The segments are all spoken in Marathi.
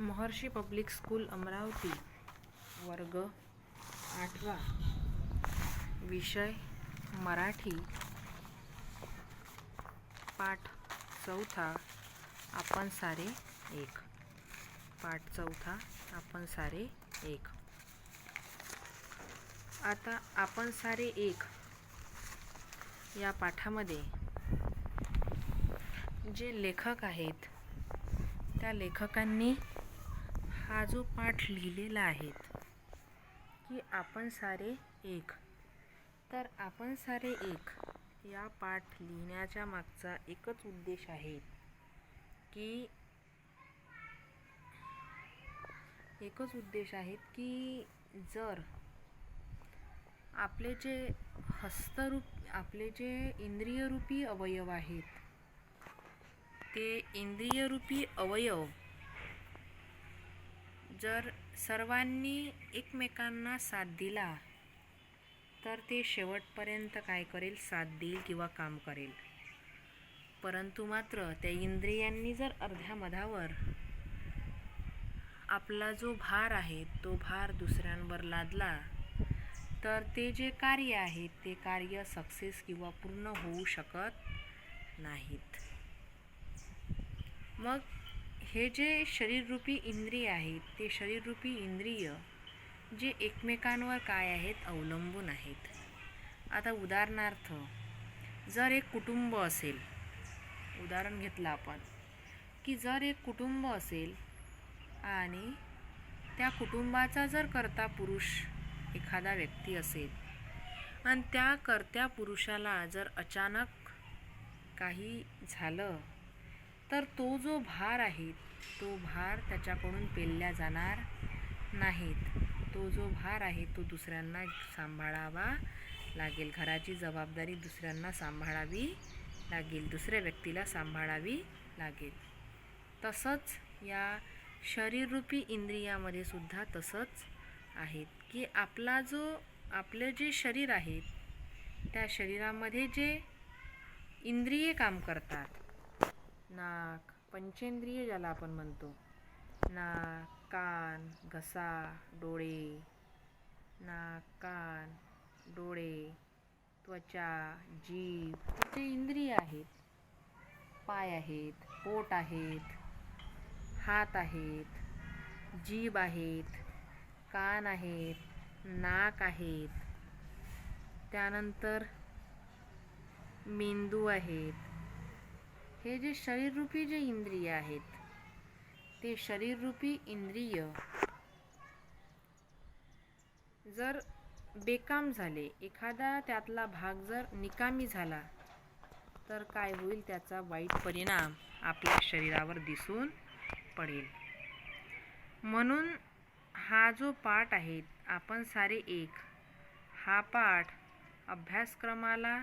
महर्षी पब्लिक स्कूल अमरावती, वर्ग 8वा, विषय मराठी, पाठ 4, आपण सारे एक. पाठ 4, आपण सारे एक. आता आपण सारे एक या पाठामध्ये जे लेखक आहेत त्या लेखकांनी हा जो पाठ लिहिलेला आहे की आपण सारे एक, तर आपण सारे एक या पाठ लिहिण्याच्या मागचा एकच उद्देश आहे की जर आपले जे इंद्रियरूपी अवयव आहेत ते इंद्रियरूपी अवयव जर सर्वांनी एकमेकांना साथ दिला तर ते शेवटपर्यंत काय करेल, साथ देईल किंवा काम करेल. परंतु मात्र त्या इंद्रियांनी जर अर्ध्या मधावर आपला जो भार आहे तो भार दुसऱ्यांवर लादला तर ते जे कार्य आहे ते कार्य सक्सेस किंवा पूर्ण होऊ शकत नाहीत. मग हे जे शरीररूपी इंद्रिय आहेत ते शरीररूपी इंद्रिय जे एकमेकांवर काय आहेत, अवलंबून आहेत. आता उदाहरणार्थ जर एक कुटुंब असेल, उदाहरण घेतलं आपण की जर एक कुटुंब असेल आणि त्या कुटुंबाचा जर कर्ता पुरुष एखादा व्यक्ती असेल आणि त्या कर्त्या पुरुषाला जर अचानक काही झालं तर तो जो भार आहे तो भार त्याच्याकडून पेलला जाणार नाहीत. तो जो भार आहे तो दुसऱ्यांना सांभाळावा लागेल. घराची जबाबदारी दुसऱ्यांना सांभाळावी लागेल, दुसऱ्या व्यक्तीला सांभाळावी लागेल. तसंच या शरीररूपी इंद्रियामध्ये सुद्धा तसंच आहे की आपले जे शरीर आहे त्या शरीरामध्ये जे इंद्रिये काम करतात, नाक, पंचेंद्रिय ज्याला आपण म्हणतो, नाक, कान, घसा, डोळे, नाक, कान, डोळे, त्वचा, जीभ, जे इंद्रिय आहेत, पाय आहेत, पोट आहेत, हात आहेत, जीभ आहेत, कान आहेत, नाक आहेत, त्यानंतर मेंदू आहेत. हे जे शरीररूपी जे इंद्रिय आहेत ते शरीररूपी इंद्रिय जर बेकाम झाले, एखादा त्यातला भाग जर निकामी झाला तर काय होईल, त्याचा वाईट परिणाम आपल्या शरीरावर दिसून पडेल. म्हणून हा जो पाठ आहे आपण सारे एक, हा पाठ अभ्यासक्रमाला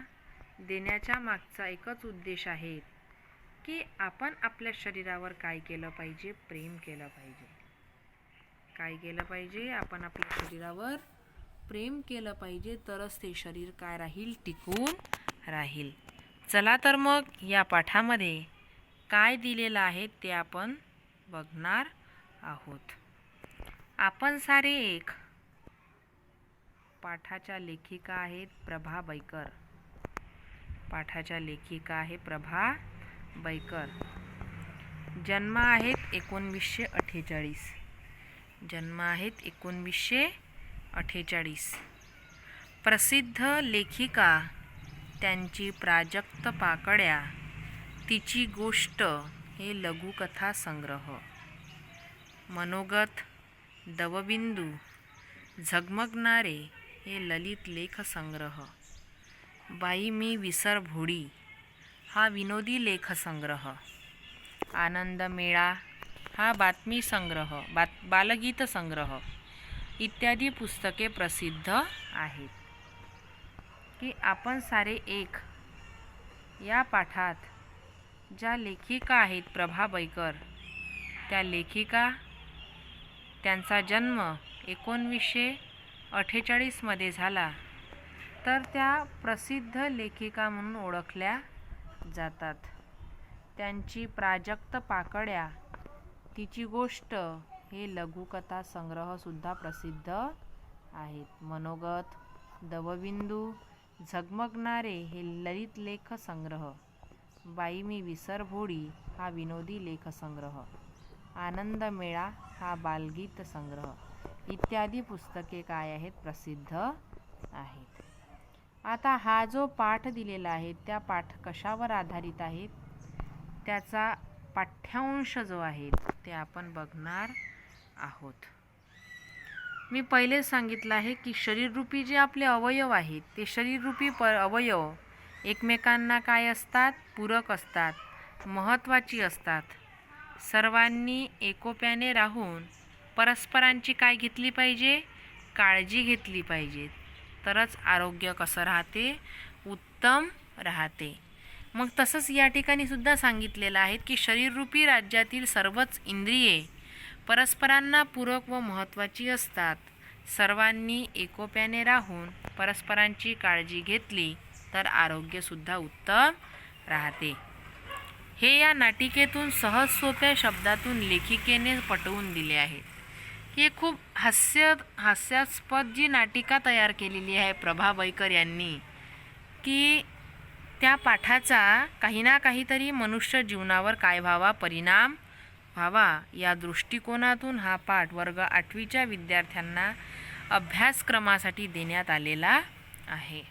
देण्याच्या मागचा एकच उद्देश आहे की आपण आपल्या शरीरावर काय केलं पाहिजे, प्रेम केलं पाहिजे. काय केलं पाहिजे, आपण आपल्या शरीरावर प्रेम केलं पाहिजे, तरच ते शरीर काय राहील, टिकून राहील. चला तर मग या पाठामध्ये काय दिलेलं आहे ते आपण बघणार आहोत. आपण सारे एक पाठाच्या लेखिका आहेत प्रभा बैकर. पाठाच्या लेखिका आहे प्रभा बैकर. जन्म आहेत 1948. जन्म आहेत 1948. प्रसिद्ध लेखिका, त्यांची प्राजक्त पाकळ्या, तिची गोष्ट हे लघुकथा संग्रह. मनोगत, दवबिंदू, झगमगणारे हे ललित लेख संग्रह. बाई मी विसर भोडी हा विनोदी लेख संग्रह. आनंद मेळा हा बातमी संग्रह, बालगीत संग्रह इत्यादी पुस्तके प्रसिद्ध आहेत. की आपण सारे एक या पाठात ज्या लेखिका आहेत प्रभा बैकर, त्या लेखिका, त्यांचा जन्म 1948 मध्ये झाला, तर त्या प्रसिद्ध लेखिका म्हणून ओळखल्या जातात. त्यांची प्राजक्त पाकळ्या तिची गोष्ट हे लघुकथा संग्रह सुद्धा प्रसिद्ध आहेत. मनोगत, दवबिंदू, झगमगणारे हे ललित लेख संग्रह, बाई मी विसर भोळी हा विनोदी लेख संग्रह, आनंद मेळा हा बालगीत संग्रह इत्यादी पुस्तके काय आहेत? प्रसिद्ध आहेत. आता हा जो पाठ दिलेला आहे त्या पाठ कशावर आधारित आहेत? त्याचा पाठ्यांश जो आहे ते आपण बघणार आहोत. मी पहिलेच सांगितलं आहे की शरीररूपी जे आपले अवयव आहेत ते शरीररूपी अवयव एकमेकांना काय असतात? पूरक असतात, महत्त्वाची असतात. सर्वांनी एकोप्याने राहून परस्परांची काय घेतली पाहिजे? काळजी घेतली पाहिजे. तरच आरोग्य कसं राहते? उत्तम राहते. मग तसंच या ठिकाणी सुद्धा सांगितलेलं आहे की शरीररूपी राज्यातील सर्वच इंद्रिये परस्परांना पूरक व महत्त्वाची असतात. सर्वांनी एकोप्याने राहून परस्परांची काळजी घेतली तर आरोग्यसुद्धा उत्तम राहते. हे या नाटिकेतून सहज सोप्या शब्दातून लेखिकेने पटवून दिले आहे. ही खूप हास्यास्पद जी नाटिका तयार केलेली आहे प्रभा बैकर यांनी, की त्या पाठाचा काही ना काहीतरी मनुष्य जीवनावर काय व्हावा? परिणाम व्हावा या दृष्टिकोनातून हा पाठ वर्ग 8वीच्या विद्यार्थ्यांना अभ्यासक्रमासाठी देण्यात आलेला आहे.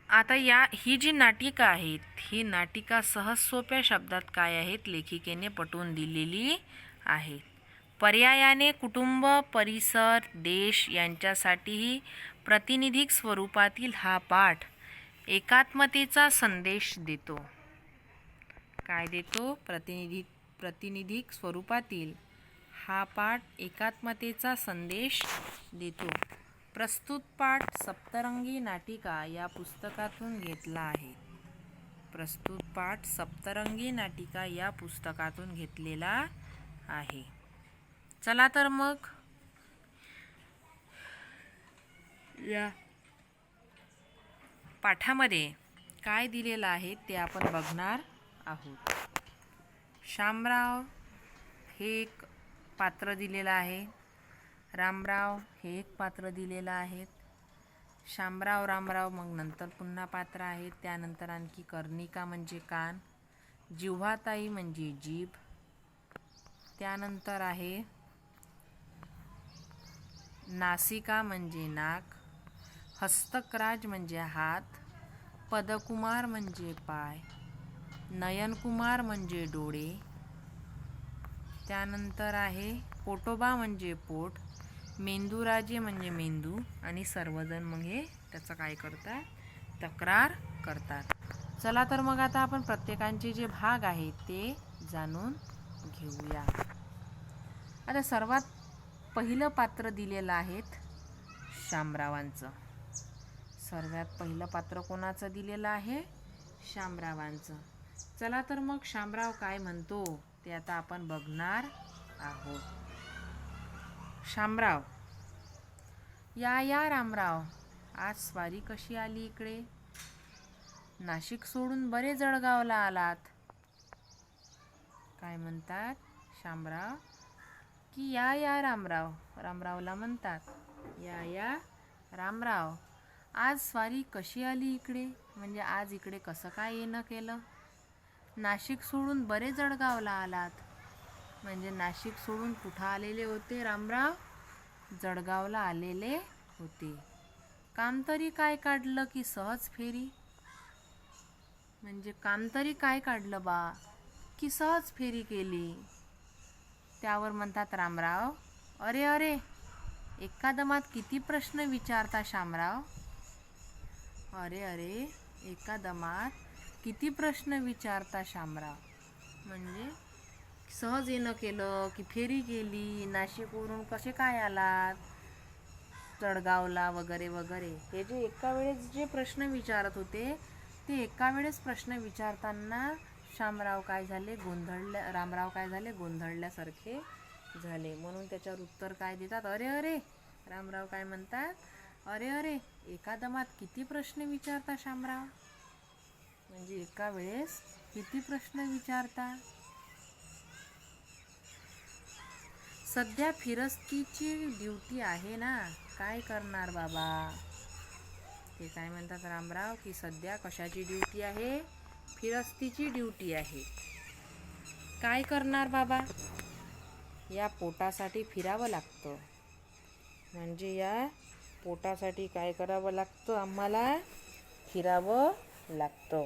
आता ही जी नाटिका आहेत ही नाटिका सहज सोप्या शब्दात काय आहेत? लेखिकेने पटवून दिलेली आहे. पर्यायाने कुटुंब, परिसर, देश यांच्यासाठीही प्रातिनिधिक स्वरूपातील हा पाठ एकात्मतेचा संदेश देतो. काय देतो? प्रातिनिधिक स्वरूपातील हा पाठ एकात्मतेचा संदेश देतो. प्रस्तुत पाठ सप्तरंगी नाटिका या पुस्तकातून घेतला आहे. प्रस्तुत पाठ सप्तरंगी नाटिका या पुस्तकातून घेतलेला आहे. चला तर मग या पाठामध्ये काय दिलेलं आहे ते आपण बघणार आहोत. शामराव हे एक पात्र दिलेलं आहे. रामराव हे एक पात्र दिलेलं आहे. शामराव, रामराव, मग नंतर पुन्हा पात्र आहेत. त्यानंतर आणखी कर्णिका म्हणजे कान, जिव्हाताई म्हणजे जीभ, त्यानंतर आहे नासिका म्हणजे नाक, हस्तकराज म्हणजे हात, पदकुमार म्हणजे पाय, नयनकुमार म्हणजे डोळे, त्यानंतर आहे पोटोबा म्हणजे पोट, मेंदूराजे म्हणजे मेंदू आणि सर्वजण मग हे त्याचं काय करतात? तक्रार करतात. चला तर मग आता आपण प्रत्येकांचे जे भाग आहेत ते जाणून घेऊया. आता सर्वात पहिलं पात्र दिलेलं आहेत शामरावांचं. सर्वात पहिलं पात्र कोणाचं दिलेलं आहे? शामरावांचं. चला तर मग शामराव काय म्हणतो ते आता आपण बघणार आहोत. शामराव, या रामराव, आज स्वारी कशी आली इकडे? नाशिक सोडून बरे जळगावला आलात. काय म्हणतात शामराव? की या रामराव. रामरावला म्हणतात या रामराव, आज स्वारी कशी आली इकडे? म्हणजे आज इकडे कसं काय येणं केलं? नाशिक सोडून बरे जळगावला आलात. म्हणजे नाशिक सोडून कुठं आलेले होते रामराव? जळगावला आलेले होते. काम तरी काय काढलं की सहज फेरी? म्हणजे काम तरी काय काढलं बा की सहज फेरी केली? त्यावर म्हणतात रामराव, अरे एका दमात किती प्रश्न विचारता शामराव? अरे एका दमात किती प्रश्न विचारता शामराव? म्हणजे सहज येणं केलं की फेरी केली? नाशिकवरून कसे काय आलात जळगावला वगैरे वगैरे. हे जे एका वेळेस जे प्रश्न विचारत होते ते एका वेळेस प्रश्न विचारताना रामराव काय झाले? गोंधळल्यासारखे झाले. म्हणून त्याच्यावर उत्तर काय देतात? अरे रामराव काय म्हणतात? अरे एका दमात किती प्रश्न विचारता शामराव? म्हणजे एका वेळेस किती प्रश्न विचारता? सध्या फिरस्तीची ड्युटी आहे ना, काय करणार बाबा? ते काय म्हणतात रामराव की सध्या कशाची ड्युटी आहे? फिरस्तीची ड्युटी आहे. काय करणार बाबा? या पोटासाठी फिरावं लागतं. म्हणजे या पोटासाठी काय करावं लागतं? आम्हाला फिरावं लागतं.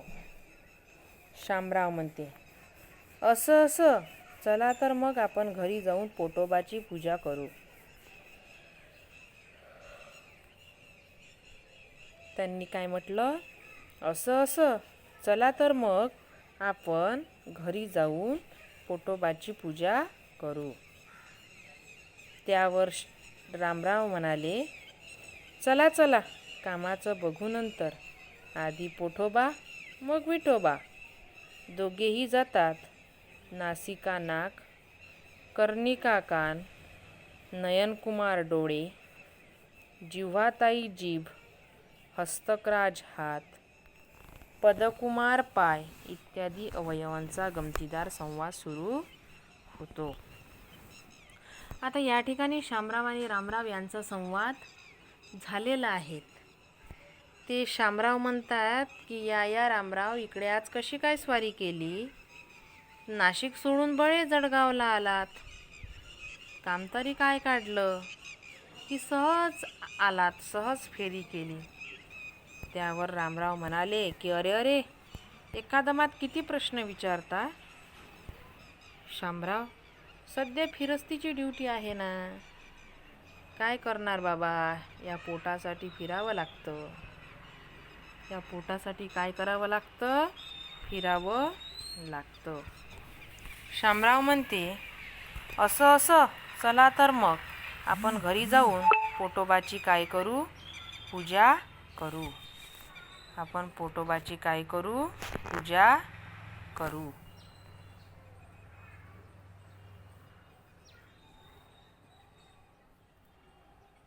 शामराव म्हणते, असं चला तर मग आपण घरी जाऊन पोटोबाची पूजा करू. त्यांनी काय म्हटलं? असं चला तर मग आपण घरी जाऊन पोटोबाची पूजा करू. त्यावर रामराव म्हणाले, चला कामाचं बघू नंतर. आधी पोटोबा मग विठोबा. दोघेही जातात. नासिका नाक, कर्णिका कान, नयनकुमार डोळे, जिव्हाताई जीभ, हस्तकराज हात, पदकुमार पाय इत्यादी अवयवांचा गमतीदार संवाद सुरू होतो. आता या ठिकाणी शामराव आणि रामराव यांचा संवाद झालेला आहे. ते शामराव म्हणतात की या रामराव, इकडे आज कशी काय स्वारी केली? नाशिक सोडून बळे जळगावला आलात. काम तरी काय काढलं की सहज आलात, सहज फेरी केली. त्यावर रामराव म्हणाले की अरे एकादमात किती प्रश्न विचारता? शामराव, सध्या फिरस्तीची ड्युटी आहे ना, काय करणार बाबा? या पोटासाठी फिरावं लागतं. या पोटासाठी काय करावं लागतं? फिरावं लागतं. शामराव म्हणते, असं चला तर मग आपण घरी जाऊन पोटोबाची काय करू? पूजा करू. आपण पोटोबाची काय करू? पूजा करू.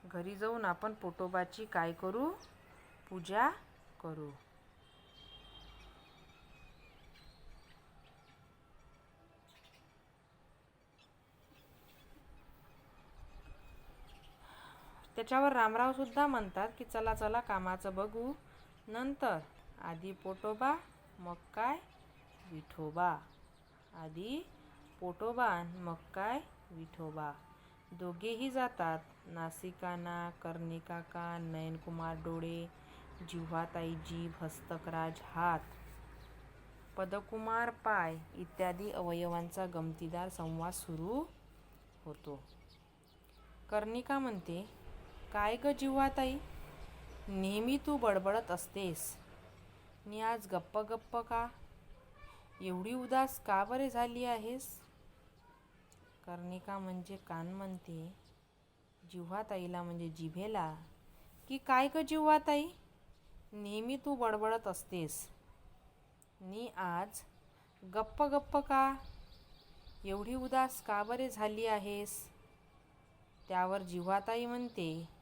घरी जाऊन आपण पोटोबाची काय करू? पूजा करू. त्याच्यावर रामराव सुद्धा म्हणतात की चला कामाचं बघू नंतर. आधी पोटोबा मग काय विठोबा. आधी पोटोबा मग काय विठोबा. दोघेही जातात. नासिका नाक, कर्णिका कान, नयनकुमार डोळे, जिव्हाताई जीभ, हस्तकराज हात, पदकुमार पाय इत्यादी अवयवांचा गमतीदार संवाद सुरू होतो. कर्णिका म्हणते, काय ग जिव्हाताई, नेहमी तू बडबडत असतेस नि आज गप्प का? एवढी उदास का बरे झाली आहेस? कर्णिका म्हणजे कान म्हणते जिव्हाताईला, म्हणजे जिभेला, की काय ग जिव्हाताई, नेहमी तू बडबडत असतेस नि आज गप्प का? एवढी उदास का बरे झाली आहेस? त्यावर जिव्हाताई म्हणते,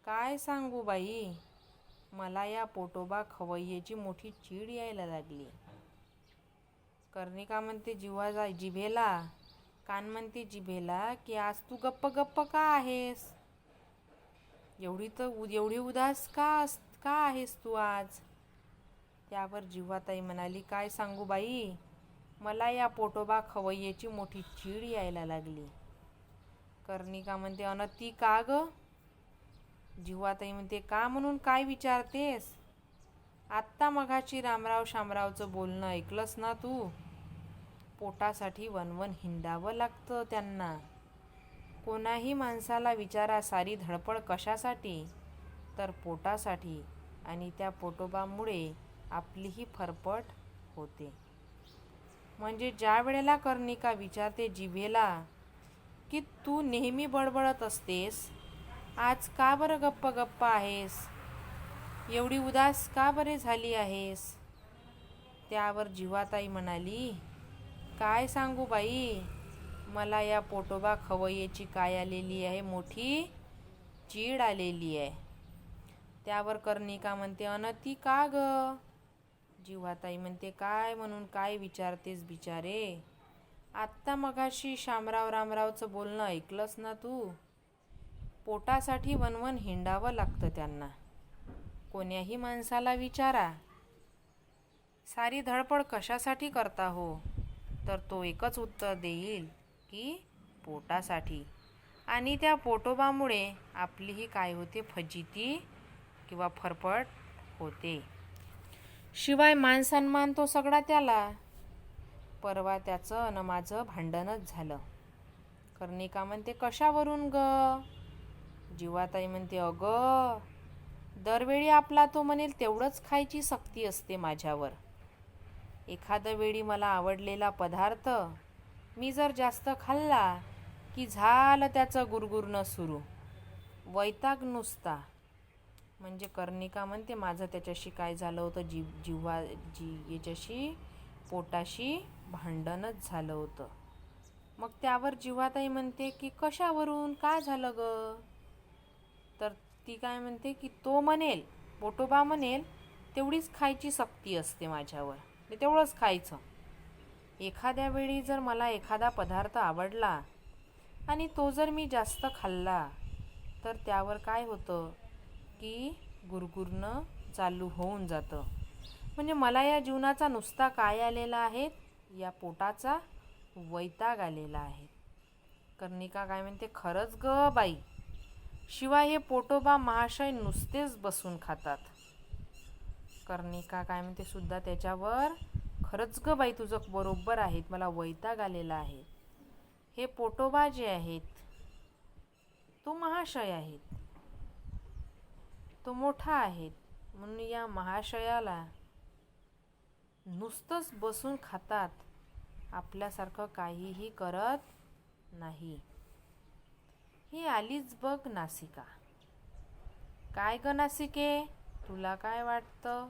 काय सांगू बाई, मला या पोटोबा खवय्येची मोठी चीड यायला लागली. कर्णिका म्हणते जिभेला, कान म्हणते जिभेला, की आज तू गप्प का आहेस? एवढी उदास का आहेस तू आज? त्यावर जिव्हाताई म्हणाली, काय सांगू बाई, मला या पोटोबा खवय्येची मोठी चीड यायला लागली. कर्णिका म्हणते, अन ती का ग? जिव्हाताई म्हणते, का म्हणून काय विचारतेस? आत्ता मघाची रामराव शामरावचं बोलणं ऐकलंस ना तू? पोटासाठी वनवन हिंडावं लागतं त्यांना. कोणाही माणसाला विचारा सारी धडपड कशासाठी? तर पोटासाठी. आणि त्या पोटोबामुळे आपलीही फरफट होते. म्हणजे ज्या वेळेला कर्णिका विचारते जिभेला की तू नेहमी बडबडत असतेस, आज का बरं गप्प आहेस? एवढी उदास का बरे झाली आहेस? त्यावर जिव्हाताई म्हणाली, काय सांगू बाई, मला या पोटोबा खवय्येची काय आलेली आहे, मोठी चीड आलेली आहे. त्यावर कर्णिका म्हणते, अन ती का ग? जिव्हाताई म्हणते, काय म्हणून काय विचारतेस बिचारे, आत्ता मगाशी शामराव रामरावचं बोलणं ऐकलंस ना तू? पोटासाठी वनवन हिंडावं लागतं त्यांना. कोण्याही माणसाला विचारा, सारी धडपड कशासाठी करता हो? तर तो एकच उत्तर देईल की पोटासाठी. आणि त्या पोटोबामुळे आपलीही काय होते, फजिती किंवा फरफट होते. शिवाय मानसन्मान तो सगळा त्याला. परवा त्याचं अन माझं भांडणच झालं. कर्णिका म्हणते, कशावरून ग? जीवाताई म्हणते, अगं दरवेळी आपला तो म्हणेल तेवढंच खायची सक्ती असते माझ्यावर. एखाद्या वेळी मला आवडलेला पदार्थ मी जर जास्त खाल्ला की झालं त्याचं गुरगुरणं सुरू, वैताग नुसता. म्हणजे कर्णिका म्हणते, माझं त्याच्याशी काय झालं होतं, याच्याशी पोटाशी भांडणच झालं होतं. मग त्यावर जीवाताई म्हणते की कशावरून, काय झालं ग? तर ती काय म्हणते की तो म्हणेल, पोटोबा म्हणेल तेवढीच खायची सक्ती असते माझ्यावर, तेवढंच खायचं. एखाद्या वेळी जर मला एखादा पदार्थ आवडला आणि तो जर मी जास्त खाल्ला तर त्यावर काय होतं की गुरगुरणं चालू होऊन जातं. म्हणजे मला या जीवनाचा नुसता काय आलेला आहे, या पोटाचा वैताग आलेला आहे. कर्णिका काय म्हणते, खरंच ग बाई, शिवाय हे पोटोबा महाशय नुसतेच बसून खातात. कर्णिका काय म्हणते सुद्धा त्याच्यावर, खरंच ग बाई तुझं बरोबर आहे, मला वैताग आलेला आहे. हे पोटोबा जे आहेत तो महाशय आहेत, तो मोठा आहे, म्हणून या महाशयाला नुसतंच बसून खातात, आपल्यासारखं काहीही करत नाही. ही आलीच बघ नासिका. काय ग नासिके, तुला काय वाटतं?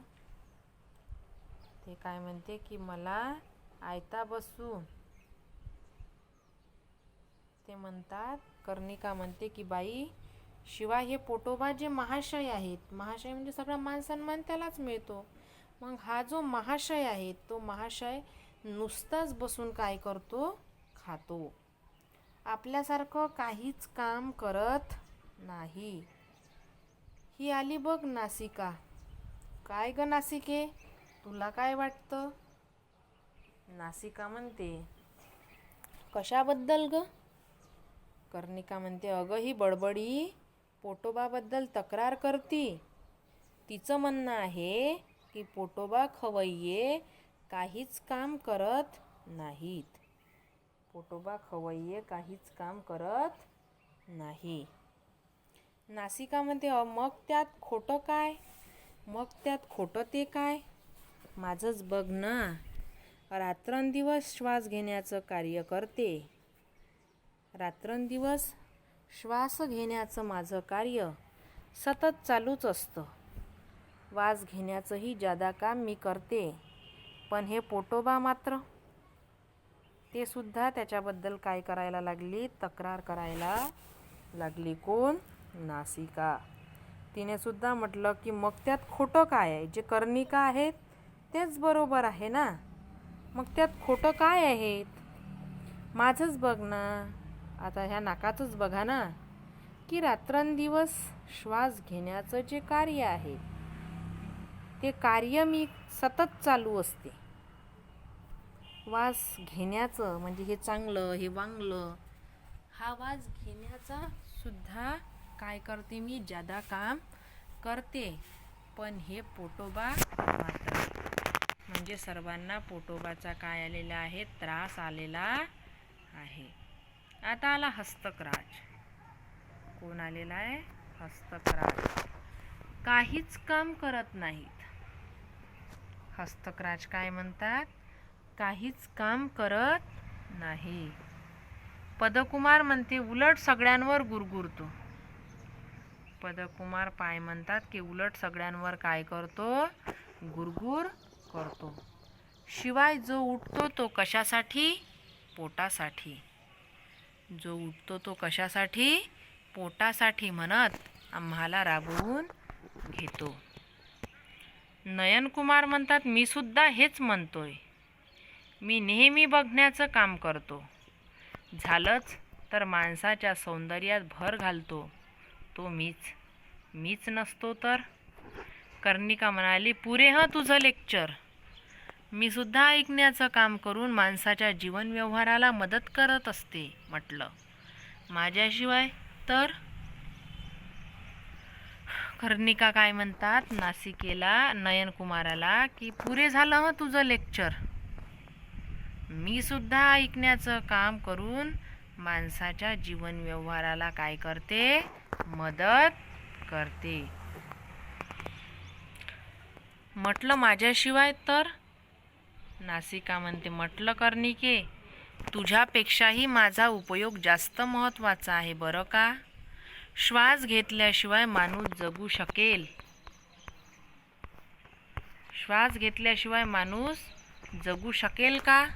ते काय म्हणते की मला आयता बसून, ते म्हणतात. कर्णिका म्हणते की बाई, शिवाय हे पोटोबा जे महाशय आहेत, महाशय म्हणजे सगळा मानसन्मान त्यालाच मिळतो. मग हा जो महाशय आहे तो महाशय नुसताच बसून काय करतो, खातो, आपल्यासारखं काहीच काम करत नाही. ही आली बघ नासिका. काय ग नासिके, तुला काय वाटतं? नासिका म्हणते, कशाबद्दल ग? कर्णिका म्हणते, अगं ही बडबडी पोटोबाबद्दल तक्रार करती. तिचं म्हणणं आहे की पोटोबा खवय्ये काहीच काम करत नाहीत. पोटोबा खवय्ये काहीच काम करत नाही. नासिका म्हणते, मग त्यात खोटं काय? मग त्यात खोटं ते काय? माझंच बघ ना, रात्रंदिवस श्वास घेण्याचं कार्य करते. रात्रंदिवस श्वास घेण्याचं माझं कार्य सतत चालूच असतं. वास घेण्याचंही जादा काम मी करते. पण हे पोटोबा मात्र, ते सुद्धा त्याच्याबद्दल काय करायला लागली, तक्रार करायला लागली. कोण? नासिका. तिने सुद्धा म्हटलं की मग त्यात खोटं काय आहे? जे कर्णिका आहेत तेच बरोबर आहे ना, मग त्यात खोटं काय आहेत? माझंच बघ ना, आता ह्या नाकातच बघा ना, की रात्रंदिवस श्वास घेण्याचं जे कार्य आहे ते कार्य मी सतत चालू असते. वास घेण्याचं म्हणजे हे चांगलं, हे वांगलं, हा वास घेण्याचा सुद्धा काय करते मी, जादा काम करते. पण हे पोटोबा मात्र, म्हणजे सर्वांना पोटोबाचा काय आलेला आहे, त्रास आलेला आहे. आता आला हस्तकराज. कोण आलेला आहे? हस्तकराज. काहीच काम करत नाहीत. हस्तकराज काय म्हणतात? काहीच काम करत नाही. पदकुमार म्हणते उलट सगळ्यांवर गुरगुरतो. पदकुमार पाय म्हणतात की उलट सगळ्यांवर काय करतो, गुरगुर करतो. शिवाय जो उठतो तो कशासाठी? पोटासाठी. जो उठतो तो कशासाठी? पोटासाठी म्हणत आम्हाला राबवून घेतो. नयनकुमार म्हणतात मी सुद्धा हेच म्हणतोय मी नेहमी बघण्याचं काम करतो. झालंच तर माणसाच्या सौंदर्यात भर घालतो तो मीच नसतो तर. कर्णिका म्हणाली, पुरे तुझं लेक्चर. मी सुद्धा ऐकण्याचं काम करून माणसाच्या जीवन व्यवहाराला मदत करत असते म्हटलं. माझ्याशिवाय तर. कर्णिका काय म्हणतात नासिकेला, नयनकुमाराला की पुरे झालं तुझं लेक्चर. मी सुद्धा ऐकण्याचं काम करून माणसाच्या जीवन व्यवहाराला काय करते, मदत करते. म्हटलं माझ्याशिवाय तर. नासिका म्हणते, म्हटलं कर्णिके, तुझ्यापेक्षाही माझा उपयोग जास्त महत्त्वाचा आहे बरं का. श्वास घेतल्याशिवाय माणूस जगू शकेल. श्वास घेतल्याशिवाय माणूस जगू शकेल का.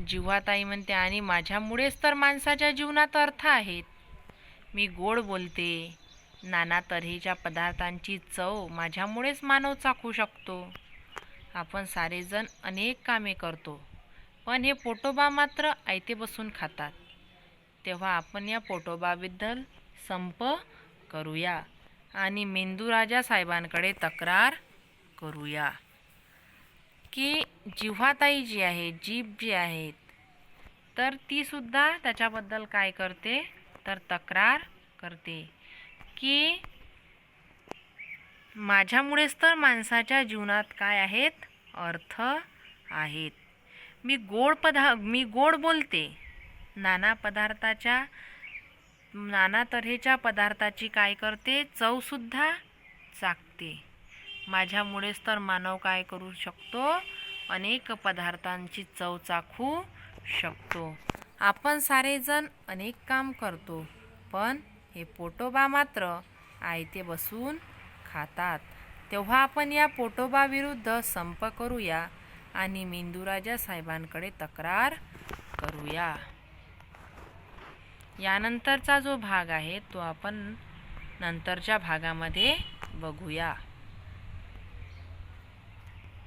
जिव्हाताई म्हणते, आणि माझ्यामुळेच तर माणसाच्या जीवनात अर्थ आहेत. मी गोड बोलते. नाना तऱ्हेच्या पदार्थांची चव माझ्यामुळेच मानव चाखू शकतो. आपण सारेजण अनेक कामे करतो, पण हे पोटोबा मात्र आयते बसून खातात. तेव्हा आपण या पोटोबाबद्दल संप करूया आणि मेंदूराजा साहेबांकडे तक्रार करूया की जिव्हाताई जी आहे, जीभ जी आहेत, तर ती सुद्धा त्याच्याबद्दल काय करते, तर तक्रार करते की माझ्यामुळेच तर माणसाच्या जीवनात काय आहेत, अर्थ आहेत. मी गोड बोलते. नाना तऱ्हेच्या पदार्थाची काय करते, चवसुद्धा चाखते. माझ्यामुळेच तर मानव काय करू शकतो, अनेक पदार्थांची चव चाखू शकतो. आपण सारेजण अनेक काम करतो, पण हे पोटोबा मात्र आयते बसून खातात. तेव्हा आपण या पोटोबाविरुद्ध संप करूया आणि मेंदूराजा साहेबांकडे तक्रार करूया. यानंतरचा जो भाग आहे तो आपण नंतरच्या भागामध्ये बघूया.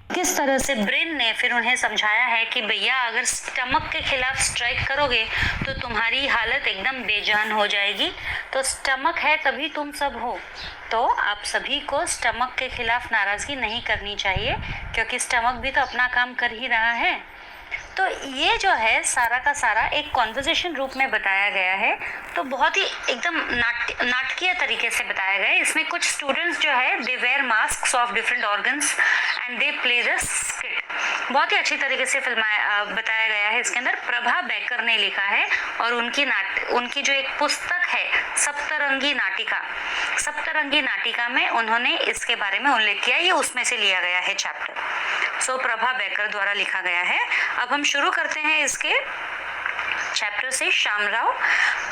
किस तरह से ब्रेन ने फिर उन्हें समझाया है कि भैया अगर स्टमक के खिलाफ स्ट्राइक करोगे तो तुम्हारी हालत एकदम बेजान हो जाएगी. तो स्टमक है तभी तुम सब हो. तो आप सभी को स्टमक के खिलाफ नाराजगी नहीं करनी चाहिए, क्योंकि स्टमक भी तो अपना काम कर ही रहा है. तो ये जो है सारा का सारा एक कॉन्वर्सेशन रूप में बताया गया है. तो बहुत ही एकदम नाटकीय तरीके से बताया गया है. इसमें कुछ स्टूडेंट्स जो है they wear masks of different organs and they play the skit. बहुत ही अच्छी तरीके से बताया गया है. इसके अंदर प्रभा बेकर ने लिखा है और उनकी जो एक पुस्तक है सप्तरंगी नाटिका में उन्होंने इसके बारे में उल्लेख किया. ये उसमें से लिया गया है चैप्टर. सो प्रभा बेकर द्वारा लिखा गया है. अब हम शुरू करते हैं इसके chapter say. Shamrao.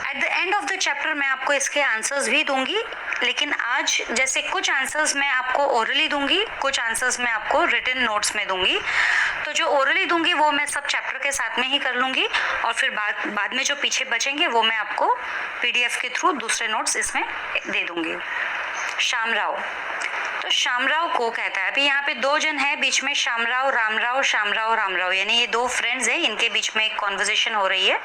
At the end of the chapter मैं आपको इसके आंसर्स भी दूंगी, लेकिन आज जैसे कुछ आंसर्स मैं आपको ओरली दूंगी, कुछ आंसर्स मैं आपको रिटन नोट्स में दूंगी. तो जो ओरली दूंगी वो मैं सब चैप्टर के साथ में ही कर लूंगी, और फिर बाद में जो पीछे बचेंगे वो मैं आपको पीडीएफ के थ्रू दूसरे नोट्स इसमें दे दूंगी. शामराव. तो शामराव को कहता है, अभी यहाँ पे दो जन है बीच में, शामराव रामराव, यानी ये दो फ्रेंड्स हैं, इनके बीच में एक कॉन्वर्सेशन हो रही है.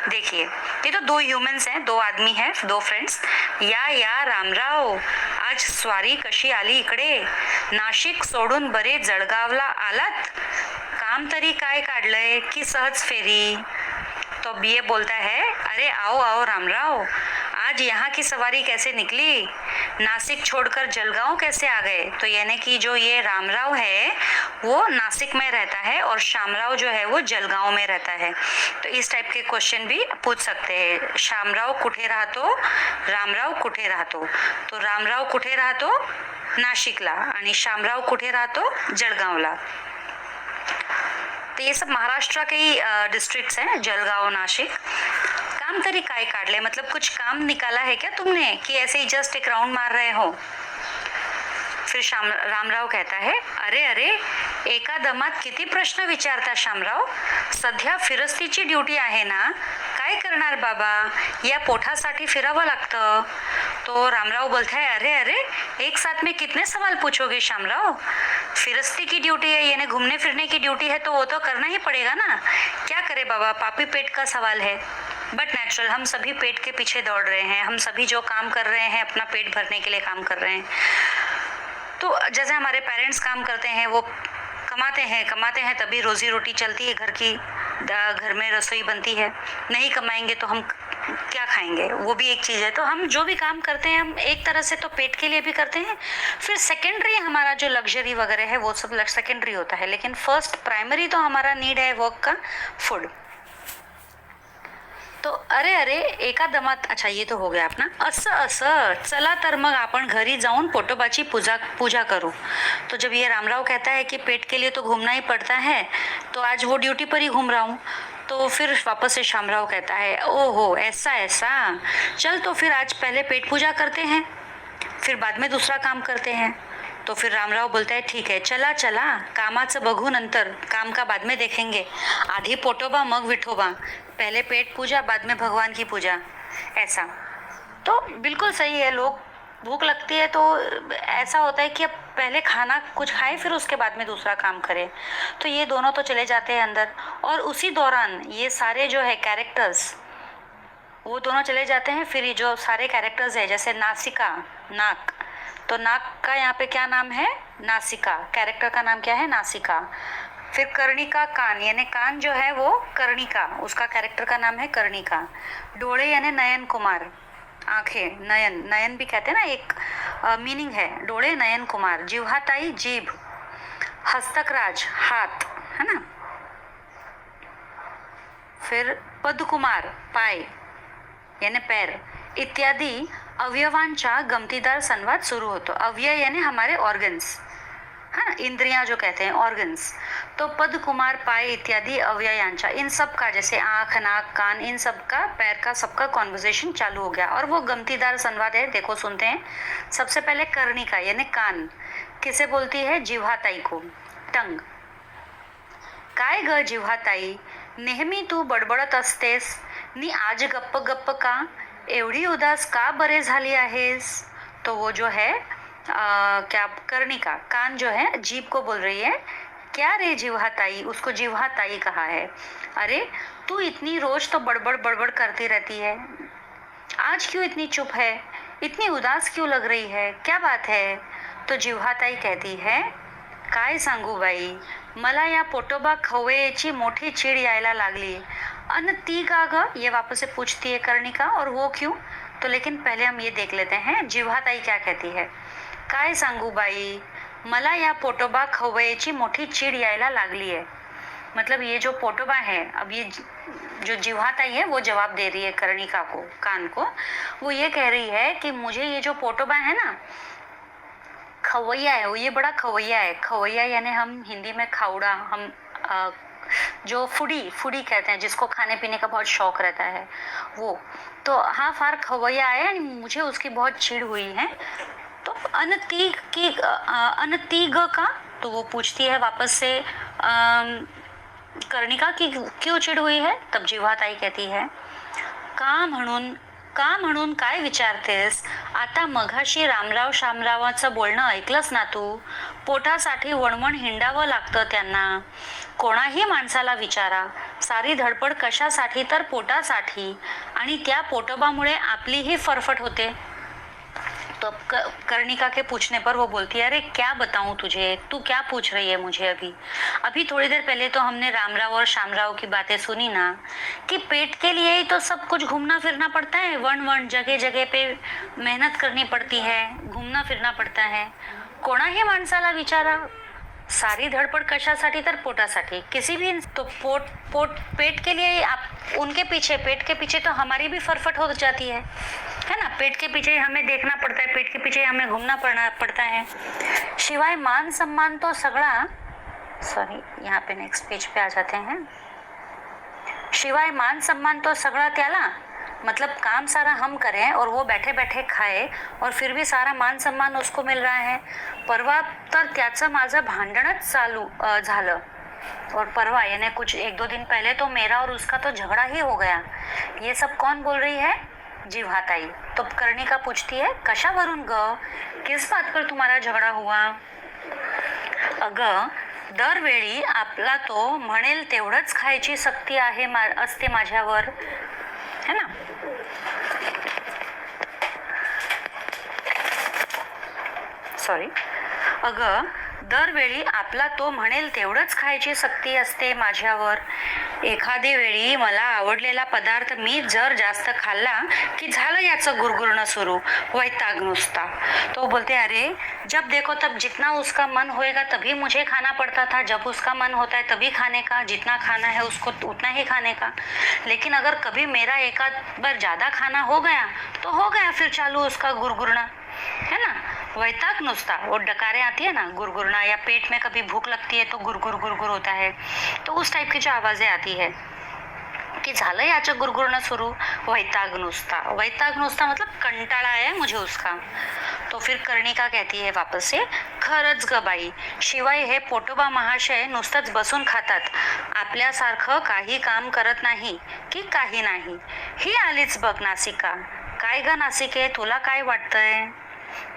देखिए, ये तो दो ह्यूमन्स हैं, दो आदमी हैं, दो फ्रेंड्स. या रामराव, आज स्वारी कशी आली इकडे. नाशिक सोडून बरे जळगावला आलात. काम तरी काय काढलंय की सहज फेरी. तो ये बोलता है, अरे आओ रामराव, आज यहाँ की सवारी कैसे निकली. नासिक छोड़कर जलगांव कैसे आ गए. तो यानी कि जो ये रामराव है वो नासिक में रहता है और शामराव जो है वो जलगांव में रहता है. तो इस टाइप के क्वेश्चन भी पूछ सकते हैं. शामराव कुठे राहतो, रामराव कुठे राहतो. तो रामराव कुठे राहतो, नाशिकला, आणि शामराव कुठे राहतो, जळगावला. तो ये सब महाराष्ट्र के ही डिस्ट्रिक्ट्स हैं, जलगांव, नाशिक. काम तरी काय काढले, मतलब कुछ काम निकाला है क्या तुमने, कि ऐसे ही जस्ट एक राउंड मार रहे हो. फिर रामराव कहता है, अरे एका दमात किती प्रश्न विचारता शामराव. सध्या फिरस्तीची ड्युटी आहे ना, काय करणार बाबा, या पोटासाठी फिरावं लागतं. तो रामराव बोलता है, अरे एक साथ में कितने सवाल पूछोगे शामराव. फिरस्ती की ड्यूटी है, यानी घूमने फिरने की ड्यूटी है, तो वो तो करना ही पड़ेगा ना। क्या करे बाबा, पापी पेट का सवाल है। बट नेचुरल, हम सभी पेट के पीछे दौड़ रहे हैं, हम सभी जो काम कर रहे हैं अपना पेट भरने के लिए काम कर रहे हैं। तो जैसे हमारे पेरेंट्स काम करते हैं, वो कमाते हैं तभी रोजी रोटी चलती है घर की, घर में रसोई बनती है। नहीं कमाएंगे तो हम क्या खाएंगे, वो भी एक चीज़ है। तो हम जो भी काम करते हैं हम एक तरह से तो पेट के लिए भी करते हैं, फिर सेकेंडरी हमारा जो लग्जरी वगैरह है वो सब सेकेंडरी होता है, लेकिन फर्स्ट प्राइमरी तो हमारा नीड है वर्क का, फूड। तो अरे एका दमात, अच्छा ये तो हो गया अपना। असं चला तर मग आपण घरी जाऊन पोटोबाची पूजा करूं। तो जब ये रामराव कहता है कि पेट के लिए तो घूमना ही पड़ता है, तो आज वो ड्यूटी पर ही घूम रहा हूँ। तो फिर वापस से शामराव कहता है, ओहो ऐसा, चल तो फिर आज पहले पेट पूजा करते हैं, फिर बाद में दूसरा काम करते हैं। तो फिर रामराव बोलता है, ठीक है, चला कामाचं बघू नंतर, काम का बाद में देखेंगे, आधी पोटोबा मग विठोबा, पहले पेट पूजा बाद में भगवान की पूजा, ऐसा। तो बिल्कुल सही है, लोग भूख लगती है तो ऐसा होता है कि अब पहले खाना कुछ खाए फिर उसके बाद में दूसरा काम करे। तो ये दोनों तो चले जाते हैं अंदर, और उसी दौरान ये सारे जो है कैरेक्टर्स वो दोनों चले जाते हैं। फिर ये जो सारे कैरेक्टर्स है, जैसे नासिका, नाक, तो नाक का यहाँ पे क्या नाम है, नासिका, कैरेक्टर का नाम क्या है, नासिका। फिर कर्णिका, कान, यानी कान जो है वो कर्णिका, उसका कैरेक्टर का नाम है कर्णिका। डोळे यानी नयन कुमार, आंखें, नयन भी कहते हैं ना, एक मीनिंग है, डोळे नयन कुमार। जिह्वाताई, जीभ। हस्तकराज, हाथ, है ना। फिर पदकुमार, पाय यानी पैर इत्यादी अवयवांचा गमतीदार संवाद सुरू होतो। अवयव यानी हमारे ऑर्गन्स, है ना, इंद्रियां जो कहते हैं, ऑर्गन्स। तो पद, कुमार, पाय इत्यादि अवयवांचा, इन सब का, जैसे आंख, नाक, कान, इन सब का, पैर का, सबका कॉन्वर्सेशन चालू हो गया। और वो गमतीदार संवाद है, देखो सुनते हैं। सबसे पहले कर्णिका यानी कान, किसे बोलती है, जिव्हाताई को, टंग। काय ग जिव्हाताई, नेहमी तू बडबडत असतेस, नी आज गप्प गप्प का, एवढी उदास का बरे झाली आहेस। तो वो जो है क्या, कर्णिका, कान जो है जीभ को बोल रही है, क्या रे जिह्वाताई, उसको जिह्वाताई कहा है। अरे तू इतनी रोज तो बड़बड़ करती रहती है, आज क्यों इतनी चुप है, इतनी उदास क्यों लग रही है, क्या बात है। तो जिव्हाताई कहती है, काय सांगू बाई, मला या पोटोबा खवय्येची मोठी चीड यायला लागली, अन ती का ग, ये वापस से पूछती है कर्णिका, और वो क्यों। तो लेकिन पहले हम ये देख लेते हैं जिव्हाताई क्या कहती है। काय सांगू बाई, मला या पोटोबा खवय्येची मोठी चीड यायला लागली है। मतलब ये जो पोटोबा है, अब ये जो जिह्वाताई है वो जवाब दे रही है कर्णिका को, कान को। वो ये कह रही है कि मुझे ये जो पोटोबा है ना, खवैया है, वो ये बड़ा खवैया है। खवैया यानी हम हिंदी में खाउड़ा, हम जो फूडी कहते हैं, जिसको खाने पीने का बहुत शौक रहता है वो। तो हाँ, फार खवैया है, मुझे उसकी बहुत चिढ़ हुई है। तो अनतीग का, तो वो पूछती है वापस से कर्णिका की क्यों चिढ़ हुई है। तब जिव्हाताई कहती है, का म्हणून काय विचारतेस, आता मघाशी रामराव शामरावाचं बोलणं ऐकलंस ना तू, पोटासाठी वणवण हिंडावं लागतं त्यांना, कोणाही माणसाला विचारा, सारी धडपड कशासाठी, तर पोटासाठी, आणि त्या पोटोबामुळे आपलीही फरफट होते। तो कर्णिका के पूछने पर वो बोलती है, अरे क्या बताऊं तुझे, तू क्या पूछ रही है मुझे। अभी थोड़ी देर पहले तो हमने रामराव और शामराव की बातें सुनी ना, कि पेट के लिए ही तो सब कुछ घूमना फिरना पड़ता है, वन जगह जगह पे मेहनत करनी पड़ती है, घूमना फिरना पड़ता है, कोणाही माणसाला विचारा, सारी धड़पड़ कशासाठी, तर पोटासाठी, किसी भी तो पेट के लिए आप उनके पीछे, पेट के पीछे तो हमारी भी फरफट हो जाती है ना। पेट के पीछे हमें देखना पड़ता है, पेट के पीछे हमें घूमना पड़ता है। शिवाय मान सम्मान तो सगळा, सॉरी यहाँ पे नेक्स्ट पेज पे आ जाते हैं। शिवाय मान सम्मान तो सगळा त्याला, मतलब काम सारा हम करें और वो बैठे बैठे खाए, और फिर भी सारा मान सम्मान उसको मिल रहा है। परवा तर त्याचं माझं भांडणच चालू झालं, और परवा यानी कुछ 1-2 दिन पहले तो मेरा और उसका तो झगड़ा ही हो गया। ये सब कौन बोल रही है, जिव्हाताई। तो कर्णिका पूछती है, कशावरून ग, किस बात पर तुम्हारा झगड़ा हुआ। अगं दरवेळी आपला तो म्हणेल तेवढंच खायची सक्ती आहे असते माझ्यावर, है ना. सॉरी. अगं दरवेळी आपला तो म्हणेल तेवढंच खायची सक्ती असते माझ्यावर. एखादी वेळी मला आवडलेला पदार्थ मी जर जास्त खाल्ला की झालं याचं गुरगुरणं सुरू, वैताग नुसता. तो बोलते अरे जब देखो तब जितना उसका मन होएगा तभी मुझे खाना पड़ता था, जब उसका मन होता है तभी खाने का, जितना खाना है उसको उतना ही खाने का. लेकिन अगर कभी मेरा एक आध बार ज़्यादा खाना हो गया तो हो गया फिर चालू उसका गुरगुरना, है ना. वैताग नुसता, वो डकारें आती है ना गुरगुरना, या पेट में कभी भूख लगती है तो गुरगुर गुरगुर होता है, तो उस टाइप की जो आवाज़ें आती है की झालं याचं गुरगुरणं सुरू, वैताग नुसता. वैताग नुसता मतलब कंटाळा है मुझे उसका. तो फिर कर्णिका कहती है वापस से, खरंच ग बाई, शिवाय हे पोटोबा महाशय नुसतंच बसून खातात, आपल्यासारखं काही काम करत नहीं की काही नाही. ही आलीच बघ नासिका. काय ग नासिके, तुला काय वाटतंय.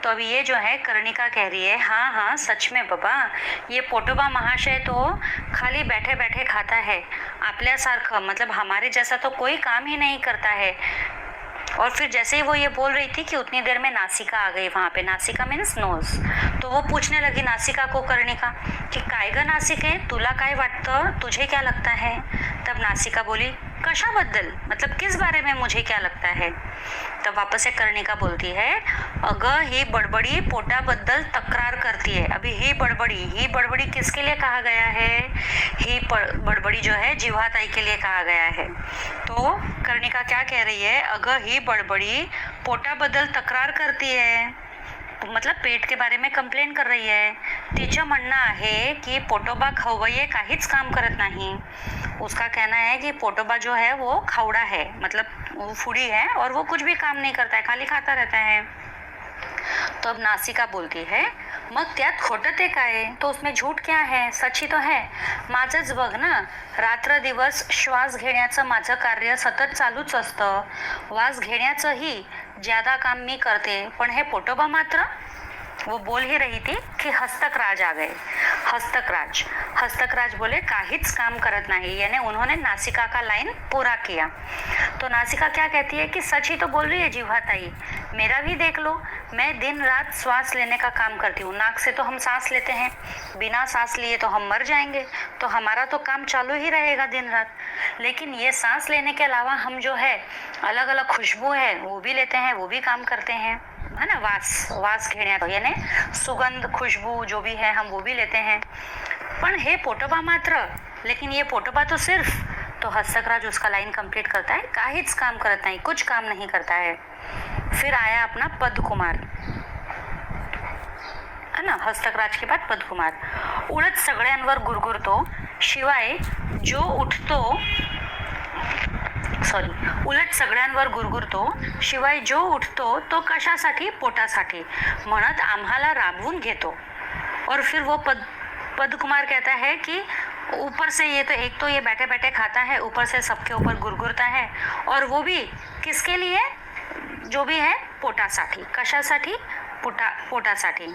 तो अभी ये जो है कर्णिका कह रही है, हाँ हाँ सच में बाबा, ये पोटोबा महाशय तो खाली बैठे बैठे खाता है, आपल्यासारखं मतलब हमारे जैसा तो कोई काम ही नहीं करता है. और फिर जैसे ही वो ये बोल रही थी कि उतनी देर में नासिका आ गई वहाँ पे. नासिका मीन्स नोज. तो वो पूछने लगी नासिका को कर्णिका कि काय ग नासिके, तुला काय वाटतं, तुझे क्या लगता है. तब नासिका बोली कशाबद्दल, मतलब किस बारे में मुझे क्या लगता है. तब वापस से कर्णिका बोलती है, अगं ही बड़बड़ी पोटाबद्दल तक्रार करती है. अभी ही बड़बड़ी किसके लिए कहा गया है. ही बड़बड़ी जो है जिह्वाताई के लिए कहा गया है. तो कर्णिका क्या कह रही है, अगं ही बड़बड़ी पोटाबद्दल तक्रार करती है, मतलब पेट के बारे में कंप्लेन कर रही है. तिचं म्हणणं आहे की पोटोबा खवय्ये काहीच काम करत नाही. उसका कहना है कि पोटोबा जो है वो खावड़ा है, मतलब वो फूडी है और वो कुछ भी काम नहीं करता है, खाली खाता रहता है. तो अब नासिका बोलती है, मग त्यात खोटं ते काय, तो उसमें झूठ क्या है, सच ही तो है. माझंच बघ ना, रात्र दिवस श्वास घेण्याचं माझं कार्य सतत चालूच असतं. वास घेण्याचंही ज्यादा काम मी करते, पण हे पोटोबा मात्र. वो बोल ही रही थी कि हस्तकराज आ गए. हस्तकराज बोले काहीच काम करत नहीं, यानी उन्होंने नासिका का लाइन पूरा किया. तो नासिका क्या कहती है कि सच ही तो बोल रही है जिह्वाताई, मेरा भी देख लो, मैं दिन रात श्वास लेने का काम करती हूँ. नाक से तो हम सांस लेते हैं, बिना सांस लिए तो हम मर जाएंगे, तो हमारा तो काम चालू ही रहेगा दिन रात. लेकिन ये सांस लेने के अलावा हम जो है अलग अलग खुशबू है वो भी लेते हैं, वो भी काम करते हैं, है ना. वास घेण्यात यानी सुगंध खुशबू जो भी है हम वो भी लेते हैं. पण हे पोटोबा मात्र, लेकिन ये पोटोबा तो सिर्फ. तो हस्तकराज उसका लाइन कंप्लीट करता है, काहीच काम करत नाही, कुछ काम नहीं करता है. फिर आया अपना पद्मकुमार, है ना. हस्तकराज के बाद पद्मकुमार. उडत सगळ्यांवर गुरगुरतो, शिवाय जो उठतो, उलट सगळ्यांवर गुरगुरतो, शिवाय जो उठतो तो कशासाठी, पोटासाठी, म्हणत आम्हाला राबवून घेतो. और फिर वो पद्मकुमार कहता है कि ऊपर से ये तो एक तो ये बैठे बैठे खाता है, ऊपर से सबके ऊपर गुरगुरता है, और वो भी किसके लिए, जो भी है पोटासाठी. कशासाठी, पोटासाठी.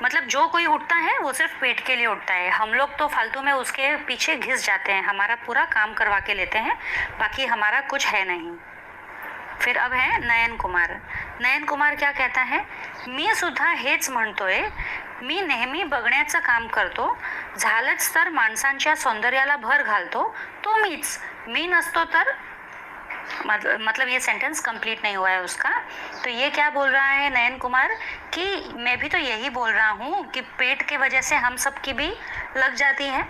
मतलब जो कोई उठता है वो सिर्फ पेट के लिए उठता है. हम लोग तो फालतू में उसके पीछे घिस जाते हैं, हमारा पूरा काम करवा के लेते हैं, बाकी हमारा कुछ है नहीं. फिर अब है नयन कुमार क्या कहता है, मी सुद्धा हेच म्हणतोय, मी नेहमी बघण्याचं काम करतो, झालंच तर माणसांच्या सौंदर्याला भर घालतो तो मीच, मी नसतो तर. मतलब ये सेंटेंस कंप्लीट नहीं हुआ है उसका. तो ये क्या बोल रहा है नयन कुमार कि मैं भी तो यही बोल रहा हूँ कि पेट के वजह से हम सब की भी लग जाती है,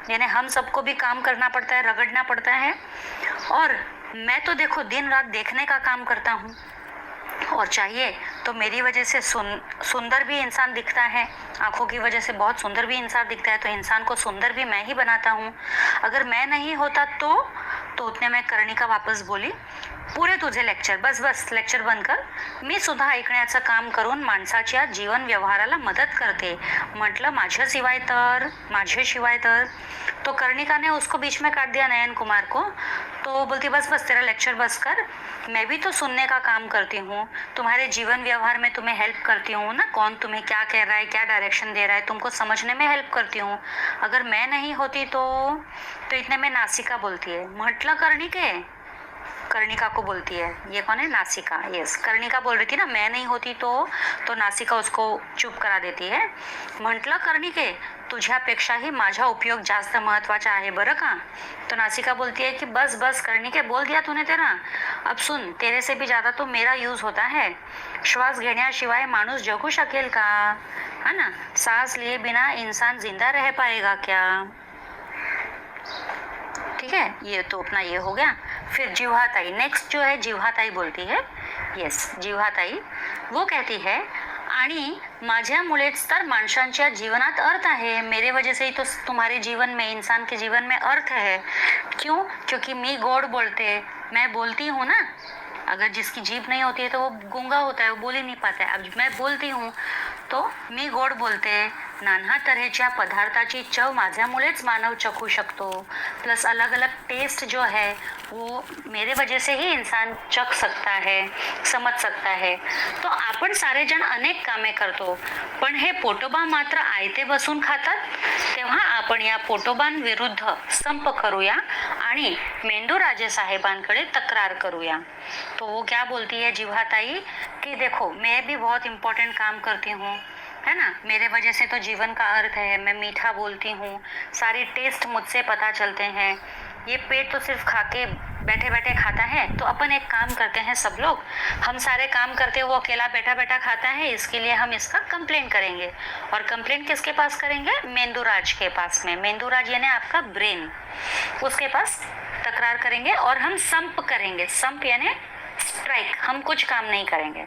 यानी हम सबको भी काम करना पड़ता है, रगड़ना पड़ता है. और मैं तो देखो दिन रात देखने का काम करता हूँ, और चाहिए तो मेरी वजह से सुंदर भी इंसान दिखता है, आँखों की वजह से बहुत सुंदर भी इंसान दिखता है, तो इंसान को सुंदर भी मैं ही बनाता हूँ. अगर मैं नहीं होता तो उतने में कर्णिका वापस बोली, पुरे तुझे लेक्चर, बस लेक्चर बंद कर, मी सुद्धा ऐकण्याचं काम करून माणसाच्या जीवन व्यवहाराला मदत करते. म्हटलं माझ्याशिवाय तर. तो कर्णिका ने उसको बीच में काट दिया नयन कुमार को. तो वो बोलती बस बस तेरा लेक्चर बस कर, मैं भी तो सुनने का काम करती हूँ, तुम्हारे जीवन व्यवहार में तुम्हें हेल्प करती हूँ ना, कौन तुम्हें क्या कह रहा है, क्या डायरेक्शन दे रहा है, तुमको समझने में हेल्प करती हूँ. अगर मैं नहीं होती तो इतने में नासिका बोलती है, म्हटलं कर्णिके, कर्णिका को बोलती है. ये कौन है? नासिका. यस, कर्णिका बोल रही थी ना मैं नहीं होती तो नासिका उसको चुप करा देती है. म्हटलं कर्णिके, तुझ्यापेक्षाही माझा उपयोग जास्त महत्वाचा आहे बरं का. तो नासिका बोलती है कि बस बस कर्णिके, बोल दिया तूने तेरा. अब सुन, तेरे से भी ज़्यादा तो मेरा यूज होता है. श्वास घेण्याशिवाय माणूस जगू शकेल का, है ना. सांस लिए बिना इंसान जिंदा रह पाएगा क्या. ठीक है, ये तो अपना ये हो गया. फिर जिव्हाताई, नेक्स्ट जो है जिव्हाताई बोलती है. येस, जिव्हाताई वो कहती है, आणि माझ्यामुळेच तर माणसांच्या जीवनात अर्थ आहे. मेरे वजह से ही तो तुम्हारे जीवन में, इंसान के जीवन में अर्थ है. क्यों? क्योंकि मी गोड बोलते, मैं बोलती हूँ ना. अगर जिसकी जीभ नहीं होती है तो वो गूंगा होता है, वो बोल ही नहीं पाता है. अब मैं बोलती हूँ तो मी गोड बोलते. नाना तऱ्हेच्या पदार्थाची चव माझ्यामुळेच मानव चखू शकतो. प्लस अलग अलग टेस्ट जो है वो मेरे वजह से ही इंसान चख सकता है, समज सकता है. तो आपण सारे जण अनेक कामे करतो, पण हे पोटोबा मात्र आयते बसून खातात. तेव्हा आपण या पोटोबांविरुद्ध संप करूया आणि मेंदूराजे साहेबांकडे तक्रार करूया. तो वो क्या बोलती है जिव्हाताई कि देखो मैं भी बहुत इम्पोर्टेंट काम करती हूँ, है ना. मेरे वजह से तो जीवन का अर्थ है. मैं मीठा बोलती हूँ, सारे टेस्ट मुझसे पता चलते हैं. ये पेट तो सिर्फ खा के बैठे बैठे खाता है. तो अपन एक काम करते हैं सब लोग, हम सारे काम करते वो अकेला बैठा बैठा खाता है. इसके लिए हम इसका कंप्लेन करेंगे. और कंप्लेन किसके पास करेंगे? मेंदूराज के पास में. मेंदूराज यानी आपका ब्रेन, उसके पास तकरार करेंगे और हम संप करेंगे. संप यानी स्ट्राइक, हम कुछ काम नहीं करेंगे.